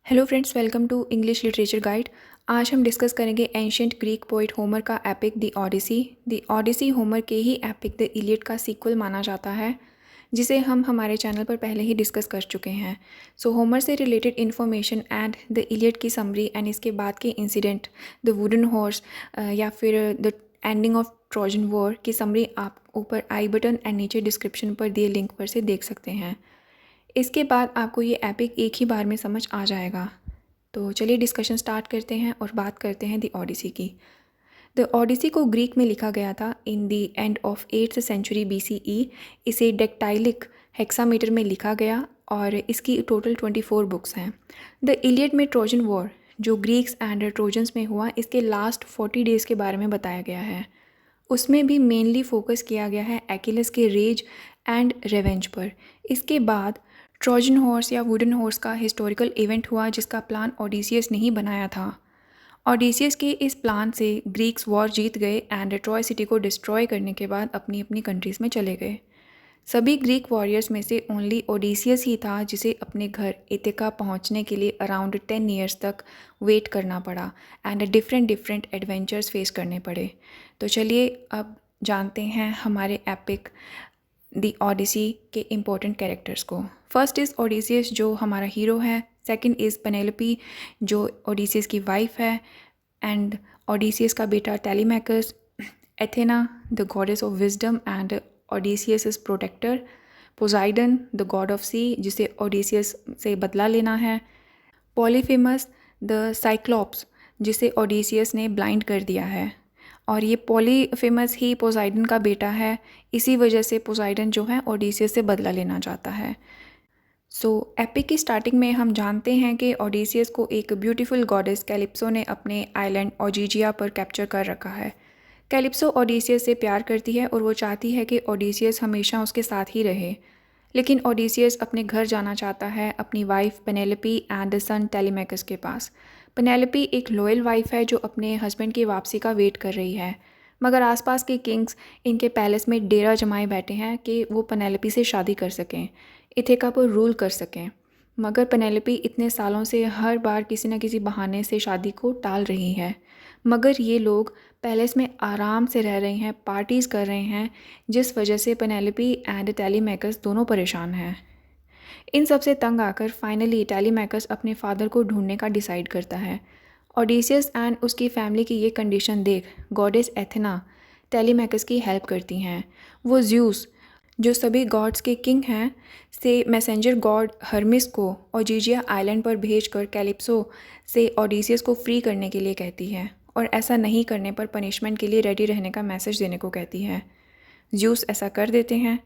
Hello friends, welcome to English literature guide. आज हम discuss करेंगे एंशियंट ग्रीक पोइट होमर का epic the Odyssey. The Odyssey Homer के ही एपिक द इलियड का सीक्वल माना जाता है, जिसे हम हमारे चैनल पर पहले ही डिस्कस कर चुके हैं। सो होमर से related information and the Iliad की समरी एंड इसके बाद के इंसिडेंट, द वुडन हॉर्स या फिर the ending of Trojan war की समरी आप ऊपर आई बटन एंड नीचे डिस्क्रिप्शन पर दिए लिंक पर से देख सकते हैं। इसके बाद आपको ये एपिक एक ही बार में समझ आ जाएगा। तो चलिए डिस्कशन स्टार्ट करते हैं और बात करते हैं द ओडिसी की। द ओडिसी को ग्रीक में लिखा गया था in the end of 8th century BCE। इसे डेक्टाइलिक हेक्सामीटर में लिखा गया और इसकी टोटल 24 बुक्स हैं। द इलियड में ट्रोजन वॉर जो ग्रीक्स एंड ट्रोजन्स में हुआ, इसके लास्ट 40 डेज़ के बारे में बताया गया है। उसमें भी मेनली फोकस किया गया है एकिलस के रेज एंड रेवेंज पर। इसके बाद ट्रोजन हॉर्स या वुडन हॉर्स का हिस्टोरिकल इवेंट हुआ, जिसका प्लान ओडिसियस ने ही बनाया था। ओडिसियस के इस प्लान से ग्रीक्स वॉर जीत गए एंड ट्रॉय सिटी को डिस्ट्रॉय करने के बाद अपनी अपनी कंट्रीज़ में चले गए। सभी ग्रीक वॉरियर्स में से ओनली ओडिसियस ही था जिसे अपने घर इथिका पहुंचने के लिए अराउंड 10 ईयर्स तक वेट करना पड़ा एंड डिफरेंट एडवेंचर्स फेस करने पड़े। तो चलिए अब जानते हैं हमारे एपिक द ओडिसी के इम्पोर्टेंट कैरेक्टर्स को। फर्स्ट इज़ ओडिसियस जो हमारा हीरो है। सेकंड इज़ पेनेलोपी जो ओडिसियस की वाइफ है एंड ओडिसियस का बेटा Telemachus. Athena the goddess of wisdom and Odysseus is protector. Poseidon the god of sea जिसे ओडिसियस से बदला लेना है। पॉलीफेमस द साइक्लॉप्स जिसे ओडिसियस ने ब्लाइंड कर दिया है और ये पॉलीफेमस ही पोसाइडन का बेटा है। इसी वजह से पोसाइडन जो है ओडिसियस से बदला लेना चाहता है। सो एपिक की स्टार्टिंग में हम जानते हैं कि ओडिसियस को एक ब्यूटीफुल गॉडेस कैलिप्सो ने अपने आइलैंड ओजिजिया पर कैप्चर कर रखा है। कैलिप्सो ओडिसियस से प्यार करती है और वो चाहती है कि ओडिसियस हमेशा उसके साथ ही रहे, लेकिन ओडिसियस अपने घर जाना चाहता है अपनी वाइफ पेनेलोपी एंड सन टेलीमैकस के पास। पेनेलोपी एक लॉयल वाइफ है जो अपने हस्बैंड की वापसी का वेट कर रही है, मगर आसपास के किंग्स इनके पैलेस में डेरा जमाए बैठे हैं कि वो पेनेलोपी से शादी कर सकें, इथिका पर रूल कर सकें। मगर पेनेलोपी इतने सालों से हर बार किसी न किसी बहाने से शादी को टाल रही है। मगर ये लोग पैलेस में आराम से रह रहे हैं, पार्टीज़ कर रहे हैं, जिस वजह से पेनेलोपी एंड टेलीमैकस दोनों परेशान हैं। इन सब से तंग आकर फाइनली टेलीमैकस अपने फादर को ढूंढने का डिसाइड करता है। ओडिसियस एंड उसकी फैमिली की ये कंडीशन देख गॉडेस एथेना टेलीमैकस की हेल्प करती हैं। वो ज़्यूस जो सभी गॉड्स के किंग हैं से मैसेंजर गॉड हर्मिस को ओजिजिया आइलैंड पर भेजकर कैलिप्सो से ओडिसियस को फ्री करने के लिए कहती है और ऐसा नहीं करने पर पनिशमेंट के लिए रेडी रहने का मैसेज देने को कहती है। ज़्यूस ऐसा कर देते हैं।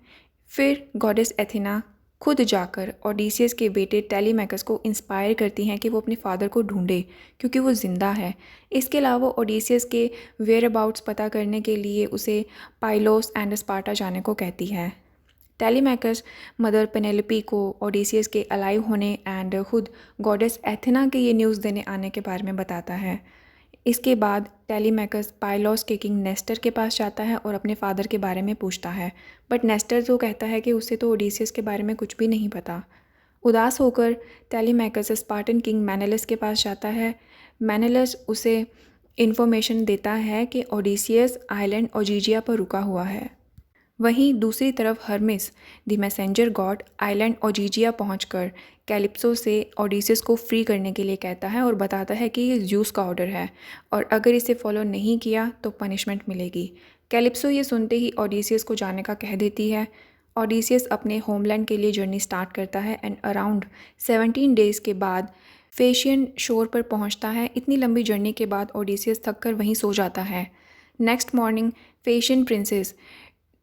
फिर गॉडेस एथेना खुद जाकर ओडिसियस के बेटे टेलीमैकस को इंस्पायर करती हैं कि वो अपने फादर को ढूंढे क्योंकि वो ज़िंदा है। इसके अलावा ओडिसियस के वेयर अबाउट्स पता करने के लिए उसे पाइलोस एंड स्पार्टा जाने को कहती है। टेलीमैकस मदर पेनेलोपी को ओडिसियस के अलाइव होने एंड खुद गॉडेस एथेना के ये न्यूज़ देने आने के बारे में बताता है। इसके बाद टेलीमैकस पाइलोस के किंग नेस्टर के पास जाता है और अपने फादर के बारे में पूछता है, बट नेस्टर तो कहता है कि उसे तो ओडिसियस के बारे में कुछ भी नहीं पता। उदास होकर टेलीमैकस स्पार्टन किंग मैनेलस के पास जाता है। मैनेलस उसे इन्फॉर्मेशन देता है कि ओडिसियस आइलैंड ओजिजिया पर रुका हुआ है। वहीं दूसरी तरफ Hermes the messenger god island Ogygia पहुंचकर कैलिप्सो से ओडिसियस को फ्री करने के लिए कहता है और बताता है कि ये ज़्यूस का ऑर्डर है और अगर इसे फॉलो नहीं किया तो पनिशमेंट मिलेगी। कैलिप्सो ये सुनते ही ओडिसियस को जाने का कह देती है। ओडिसियस अपने होमलैंड के लिए जर्नी स्टार्ट करता है एंड अराउंड 17 डेज़ के बाद फेशियन शोर पर पहुंचता है। इतनी लंबी जर्नी के बाद ओडिसियस थक कर वहीं सो जाता है। नेक्स्ट मॉर्निंग फेशियन प्रिंसेस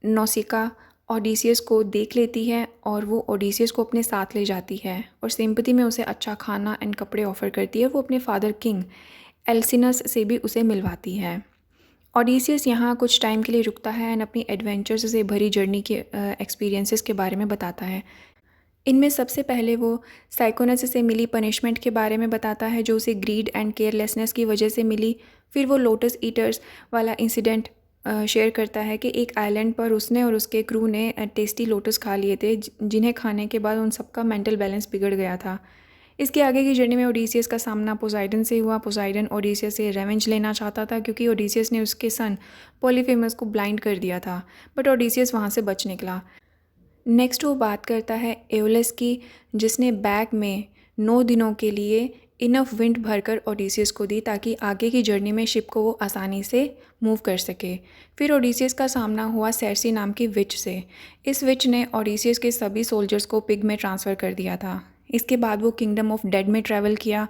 नौसिका ओडिसियस को देख लेती है और वो ओडिसियस को अपने साथ ले जाती है और सिंपैथी में उसे अच्छा खाना एंड कपड़े ऑफ़र करती है। वो अपने फादर किंग एल्सिनस से भी उसे मिलवाती है। ओडिसियस यहाँ कुछ टाइम के लिए रुकता है एंड अपनी एडवेंचर्स से भरी जर्नी के एक्सपीरियंसेस के बारे में बताता है। इनमें सबसे पहले वो साइकोनस से मिली पनिशमेंट के बारे में बताता है जो उसे ग्रीड एंड केयरलेसनेस की वजह से मिली। फिर वो लोटस ईटर्स वाला इंसिडेंट शेयर करता है कि एक आइलैंड पर उसने और उसके क्रू ने टेस्टी लोटस खा लिए थे जिन्हें खाने के बाद उन सबका मेंटल बैलेंस बिगड़ गया था। इसके आगे की जर्नी में ओडिसियस का सामना पोसाइडन से हुआ। पोसाइडन ओडिसियस से रेवेंज लेना चाहता था क्योंकि ओडिसियस ने उसके सन पॉलीफेमस को ब्लाइंड कर दिया था, बट ओडिसियस वहाँ से बच निकला। नेक्स्ट वो बात करता है एओलस की, जिसने बैग में 9 दिनों के लिए इनफ विंड भरकर ओडिसियस को दी ताकि आगे की जर्नी में शिप को वो आसानी से मूव कर सके। फिर ओडिसियस का सामना हुआ सेर्सी नाम की विच से। इस विच ने ओडिसियस के सभी सोल्जर्स को पिग में ट्रांसफ़र कर दिया था। इसके बाद वो किंगडम ऑफ डेड में ट्रैवल किया।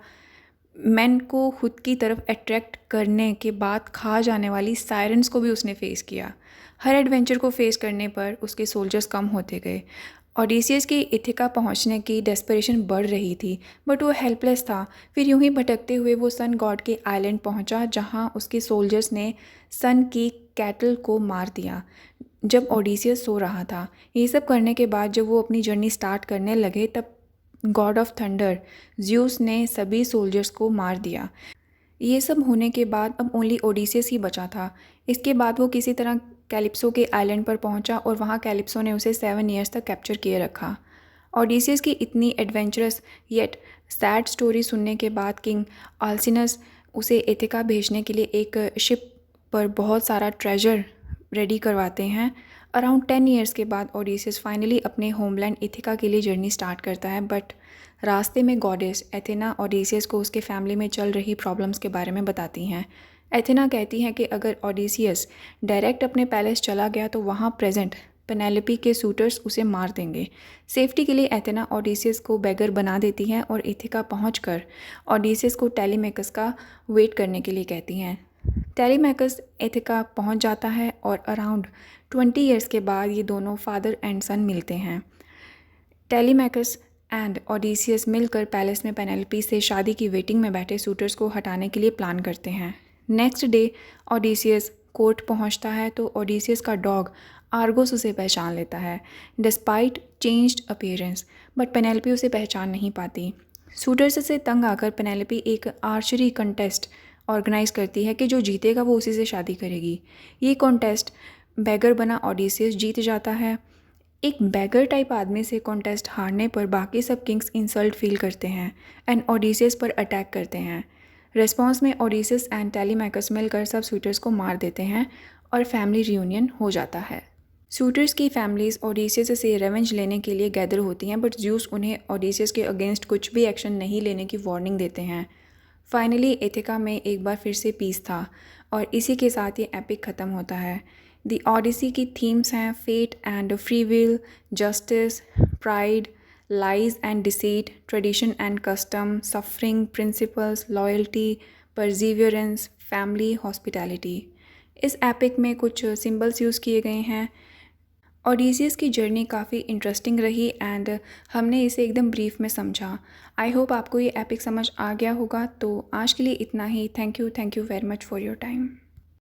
मैन को खुद की तरफ अट्रैक्ट करने के बाद खा जाने वाली सायरन्स को भी उसने फेस किया। हर एडवेंचर को फेस करने पर उसके सोल्जर्स कम होते गए। ओडिसियस की इथिका पहुंचने की डेस्परेशन बढ़ रही थी, बट वो हेल्पलेस था। फिर यूं ही भटकते हुए वो सन गॉड के आइलैंड पहुंचा, जहां उसके सोल्जर्स ने सन की कैटल को मार दिया जब ओडिसियस सो रहा था। ये सब करने के बाद जब वो अपनी जर्नी स्टार्ट करने लगे, तब गॉड ऑफ थंडर ज़्यूस ने सभी सोल्जर्स को मार दिया। ये सब होने के बाद अब ओनली ओडिसियस ही बचा था। इसके बाद वो किसी तरह कैलिप्सो के आइलैंड पर पहुंचा और वहाँ कैलिप्सो ने उसे 7 ईयर्स तक कैप्चर किए रखा। ओडिसियस की इतनी एडवेंचरस येट सैड स्टोरी सुनने के बाद किंग अल्सिनस उसे इथिका भेजने के लिए एक शिप पर बहुत सारा ट्रेजर रेडी करवाते हैं। अराउंड 10 ईयर्स के बाद ओडिसियस फाइनली अपने होमलैंड इथिका के लिए जर्नी स्टार्ट करता है, बट रास्ते में गॉडेस एथेना ओडिसियस को उसके फैमिली में चल रही प्रॉब्लम्स के बारे में बताती हैं। एथेना कहती हैं कि अगर ओडिसियस डायरेक्ट अपने पैलेस चला गया तो वहाँ प्रेजेंट पेनेलोपी के सूटर्स उसे मार देंगे। सेफ्टी के लिए एथेना ओडिसियस को बेगर बना देती हैं और इथिका पहुंचकर ओडिसियस को टेलीमेकस का वेट करने के लिए कहती हैं। टेलीमेकस इथिका पहुंच जाता है और अराउंड 20 ईयर्स के बाद ये दोनों फादर एंड सन मिलते हैं। टेलीमेकस एंड ओडिसियस मिलकर पैलेस में पेनेलोपी से शादी की वेटिंग में बैठे सूटर्स को हटाने के लिए प्लान करते हैं। नेक्स्ट डे ओडिसियस कोर्ट पहुंचता है तो ओडिसियस का डॉग आर्गोस उसे पहचान लेता है despite changed appearance, but Penelope उसे पहचान नहीं पाती। सूटर्स से तंग आकर पेनेलोपी एक आर्चरी कंटेस्ट ऑर्गेनाइज करती है कि जो जीतेगा वो उसी से शादी करेगी। ये कॉन्टेस्ट बैगर बना ओडिसियस जीत जाता है। एक बैगर टाइप आदमी से कॉन्टेस्ट हारने पर बाकी सब किंग्स इंसल्ट फील करते हैं एंड ओडिसियस पर अटैक करते हैं। रिस्पॉन्स में ओडिसियस एंड टेलीमेकस मिलकर सब सूटर्स को मार देते हैं और फैमिली रियूनियन हो जाता है। सूटर्स की फैमिलीज ओडिसियस से रेवेंज लेने के लिए गैदर होती हैं, बट ज़्यूस उन्हें ओडिसियस के अगेंस्ट कुछ भी एक्शन नहीं लेने की वार्निंग देते हैं। फाइनली इथिका में एक बार फिर से पीस था और इसी के साथ ये एपिक ख़त्म होता है। दी ओडिसी की थीम्स हैं fate and free will, justice, pride, lies and deceit, tradition and custom, suffering, principles, loyalty, perseverance, family, hospitality. इस एपिक में कुछ सिंबल्स यूज़ किए गए हैं। ओडिसियस की जर्नी काफ़ी इंटरेस्टिंग रही एंड हमने इसे एकदम ब्रीफ में समझा। आई होप आपको ये एपिक समझ आ गया होगा। तो आज के लिए इतना ही। Thank you very much for your time.